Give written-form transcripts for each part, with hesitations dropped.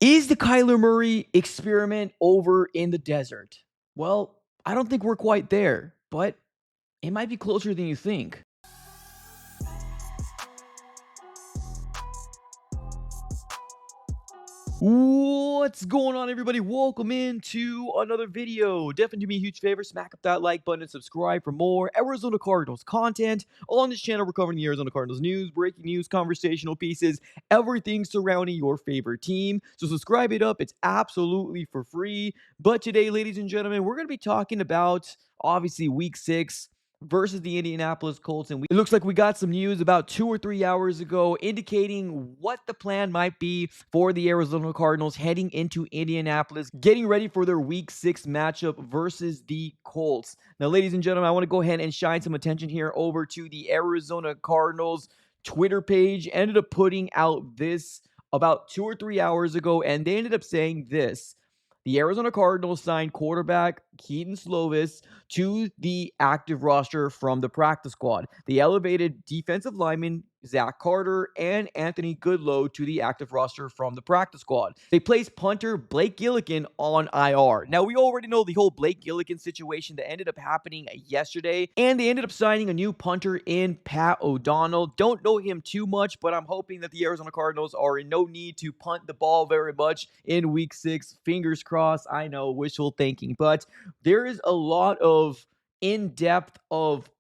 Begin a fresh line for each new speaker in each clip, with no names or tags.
Is the Kyler Murray experiment over in the desert? Well, I don't think we're quite there, but it might be closer than you think. What's going on, everybody? Welcome into another video. Definitely do me a huge favor, smack up that like button and subscribe for more Arizona Cardinals content. On this channel, we're covering the Arizona Cardinals news, breaking news, conversational pieces, everything surrounding your favorite team. So subscribe it up. It's absolutely for free. But today, ladies and gentlemen, we're going to be talking about, obviously, Week 6 versus the Indianapolis Colts. And it looks like we got some news about 2 or 3 hours ago indicating what the plan might be for the Arizona Cardinals heading into Indianapolis, getting ready for their Week 6 matchup versus the Colts. Now, ladies and gentlemen, I want to go ahead and shine some attention here over to the Arizona Cardinals Twitter page. Ended up putting out this about 2 or 3 hours ago, and they ended up saying this: the Arizona Cardinals signed quarterback Keaton Slovis to the active roster from the practice squad. They elevated defensive lineman Zach Carter and Anthony Goodlow to the active roster from the practice squad. They placed punter Blake Gillikin on IR. Now, we already know the whole Blake Gillikin situation that ended up happening yesterday, and they ended up signing a new punter in Pat O'Donnell. Don't know him too much, but I'm hoping that the Arizona Cardinals are in no need to punt the ball very much in Week 6. Fingers crossed. I know, wishful thinking, but there is a lot of in-depth of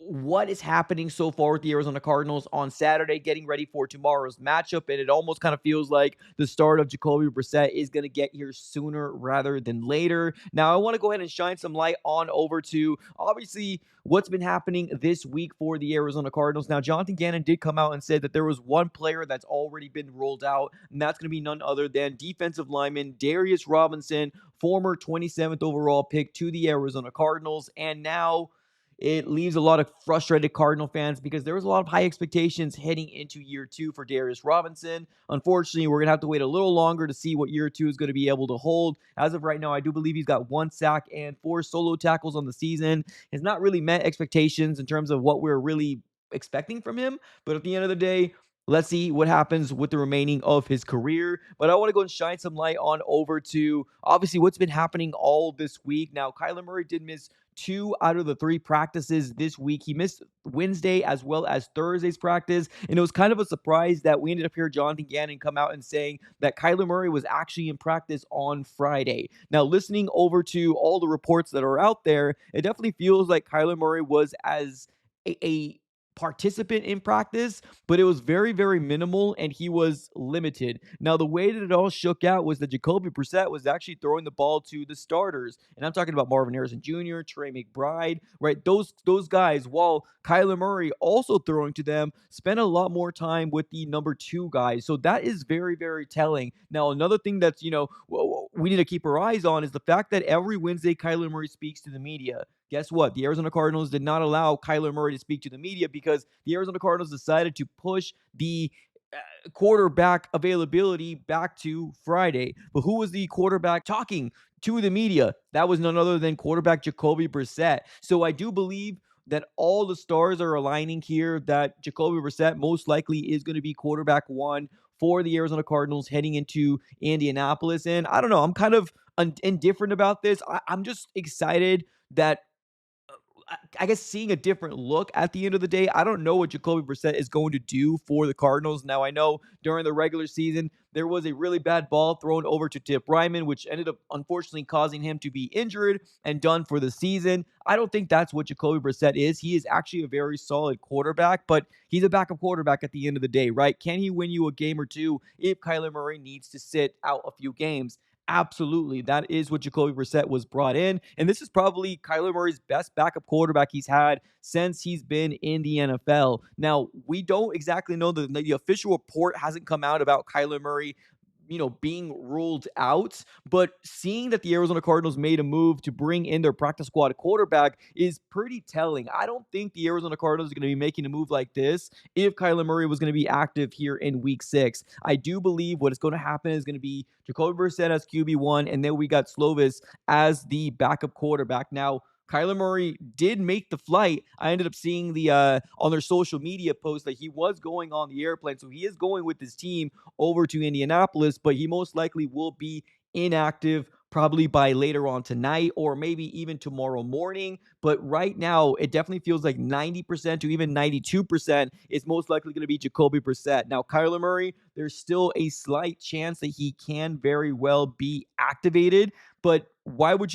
what is happening so far with the Arizona Cardinals on Saturday, getting ready for tomorrow's matchup. And it almost kind of feels like the start of Jacoby Brissett is going to get here sooner rather than later. Now, I want to go ahead and shine some light on over to, obviously, what's been happening this week for the Arizona Cardinals. Now, Jonathan Gannon did come out and said that there was one player that's already been rolled out, and that's going to be none other than defensive lineman Darius Robinson, former 27th overall pick to the Arizona Cardinals. And now it leaves a lot of frustrated Cardinal fans because there was a lot of high expectations heading into year 2 for Darius Robinson. Unfortunately, we're going to have to wait a little longer to see what year 2 is going to be able to hold. As of right now, I do believe he's got 1 sack and 4 solo tackles on the season. Has not really met expectations in terms of what we're really expecting from him. But at the end of the day, let's see what happens with the remaining of his career. But I want to go and shine some light on over to, obviously, what's been happening all this week. Now, Kyler Murray did miss 2 out of the 3 practices this week. He missed Wednesday as well as Thursday's practice, and it was kind of a surprise that we ended up hearing Jonathan Gannon come out and saying that Kyler Murray was actually in practice on Friday. Now, listening over to all the reports that are out there, it definitely feels like Kyler Murray was as a participant in practice, but it was very, very minimal, and he was limited. Now, the way that it all shook out was that Jacoby Brissett was actually throwing the ball to the starters, and I'm talking about Marvin Harrison Jr., Trey McBride, right? Those guys, while Kyler Murray also throwing to them, spent a lot more time with the number 2 guys. So that is very, very telling. Now, another thing that's, we need to keep our eyes on is the fact that every Wednesday Kyler Murray speaks to the media. Guess what? The Arizona Cardinals did not allow Kyler Murray to speak to the media because the Arizona Cardinals decided to push the quarterback availability back to Friday. But who was the quarterback talking to the media? That was none other than quarterback Jacoby Brissett. So I do believe that all the stars are aligning here that Jacoby Brissett most likely is going to be quarterback 1 for the Arizona Cardinals heading into Indianapolis. And I don't know, I'm kind of indifferent about this. I'm just excited that I guess seeing a different look at the end of the day. I don't know what Jacoby Brissett is going to do for the Cardinals. Now, I know during the regular season, there was a really bad ball thrown over to Tip Ryman, which ended up unfortunately causing him to be injured and done for the season. I don't think that's what Jacoby Brissett is. He is actually a very solid quarterback, but he's a backup quarterback at the end of the day, right? Can he win you a game or two if Kyler Murray needs to sit out a few games? Absolutely. That is what Jacoby Brissett was brought in. And this is probably Kyler Murray's best backup quarterback he's had since he's been in the NFL. Now, we don't exactly know the official report hasn't come out about Kyler Murray being ruled out. But seeing that the Arizona Cardinals made a move to bring in their practice squad quarterback is pretty telling. I don't think the Arizona Cardinals are going to be making a move like this if Kyler Murray was going to be active here in Week 6. I do believe what is going to happen is going to be Jacoby Brissett as QB1, and then we got Slovis as the backup quarterback. Now, Kyler Murray did make the flight. I ended up seeing the on their social media post that he was going on the airplane. So he is going with his team over to Indianapolis, but he most likely will be inactive probably by later on tonight or maybe even tomorrow morning. But right now, it definitely feels like 90% to even 92% is most likely going to be Jacoby Brissett. Now, Kyler Murray, there's still a slight chance that he can very well be activated. But why would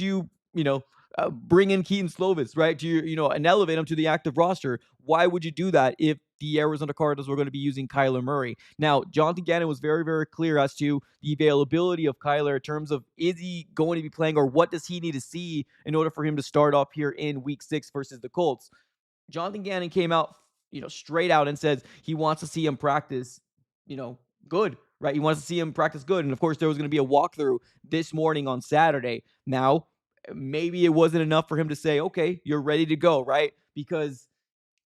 bring in Keaton Slovis, right? And elevate him to the active roster. Why would you do that if the Arizona Cardinals were going to be using Kyler Murray? Now, Jonathan Gannon was very, very clear as to the availability of Kyler in terms of is he going to be playing or what does he need to see in order for him to start off here in week 6 versus the Colts. Jonathan Gannon came out, straight out and says he wants to see him practice, good, right? He wants to see him practice good. And of course, there was going to be a walkthrough this morning on Saturday. Now, maybe it wasn't enough for him to say, okay, you're ready to go, right? Because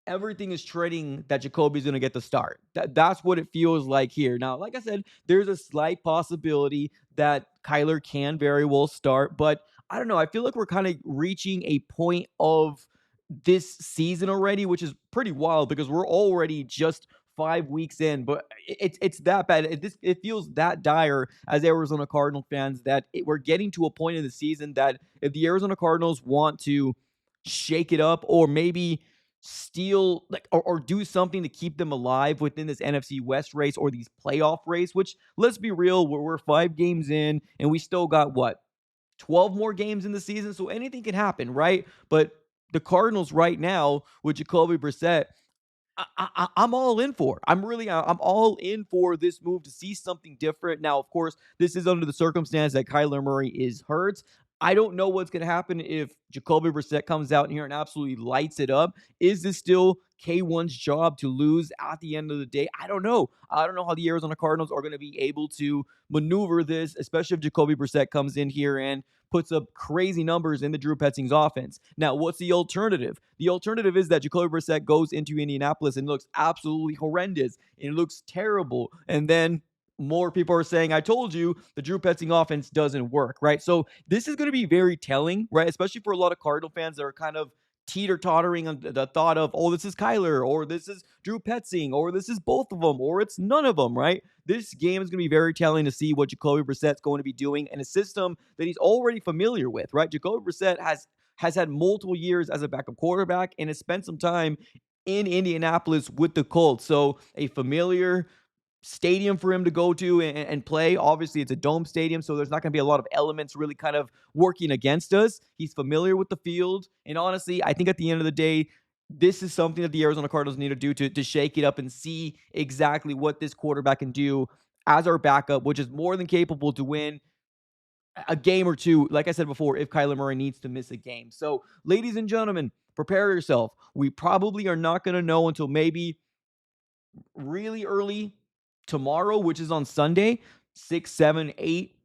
everything is trending that Jacoby's going to get the start. That's what it feels like here. Now, like I said, there's a slight possibility that Kyler can very well start, but I don't know. I feel like we're kind of reaching a point of this season already, which is pretty wild because we're already just 5 weeks in, but it's that bad. It feels that dire as Arizona Cardinal fans that we're getting to a point in the season that if the Arizona Cardinals want to shake it up or maybe steal or do something to keep them alive within this NFC West race or these playoff race, which let's be real, we're 5 games in and we still got what, 12 more games in the season, so anything can happen, right? But the Cardinals right now with Jacoby Brissett, I'm all in for. I'm all in for this move to see something different. Now, of course, this is under the circumstance that Kyler Murray is hurt. I don't know what's going to happen if Jacoby Brissett comes out in here and absolutely lights it up. Is this still K1's job to lose at the end of the day? I don't know. I don't know how the Arizona Cardinals are going to be able to maneuver this, especially if Jacoby Brissett comes in here and puts up crazy numbers in the Drew Petzing's offense. Now, what's the alternative? The alternative is that Jacoby Brissett goes into Indianapolis and looks absolutely horrendous and it looks terrible. And then more people are saying, I told you the Drew Petzing offense doesn't work, right? So this is going to be very telling, right? Especially for a lot of Cardinal fans that are kind of teeter-tottering on the thought of, oh, this is Kyler, or this is Drew Petzing, or this is both of them, or it's none of them, right? This game is going to be very telling to see what Jacoby Brissett's going to be doing in a system that he's already familiar with, right? Jacoby Brissett has had multiple years as a backup quarterback and has spent some time in Indianapolis with the Colts. So a familiar stadium for him to go to and play. Obviously, it's a dome stadium, so there's not going to be a lot of elements really kind of working against us. He's familiar with the field. And honestly, I think at the end of the day, this is something that the Arizona Cardinals need to do to shake it up and see exactly what this quarterback can do as our backup, which is more than capable to win a game or two, like I said before, if Kyler Murray needs to miss a game. So, ladies and gentlemen, prepare yourself. We probably are not going to know until maybe really early tomorrow, which is on Sunday, 6, 7, 8.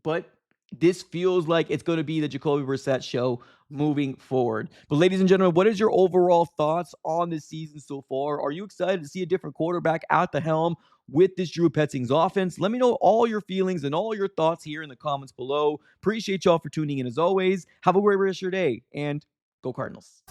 But this feels like it's going to be the Jacoby Brissett show moving forward. But ladies and gentlemen, what is your overall thoughts on this season so far? Are you excited to see a different quarterback at the helm with this Drew Petzing's offense? Let me know all your feelings and all your thoughts here in the comments below. Appreciate y'all for tuning in as always. Have a great rest of your day and go Cardinals.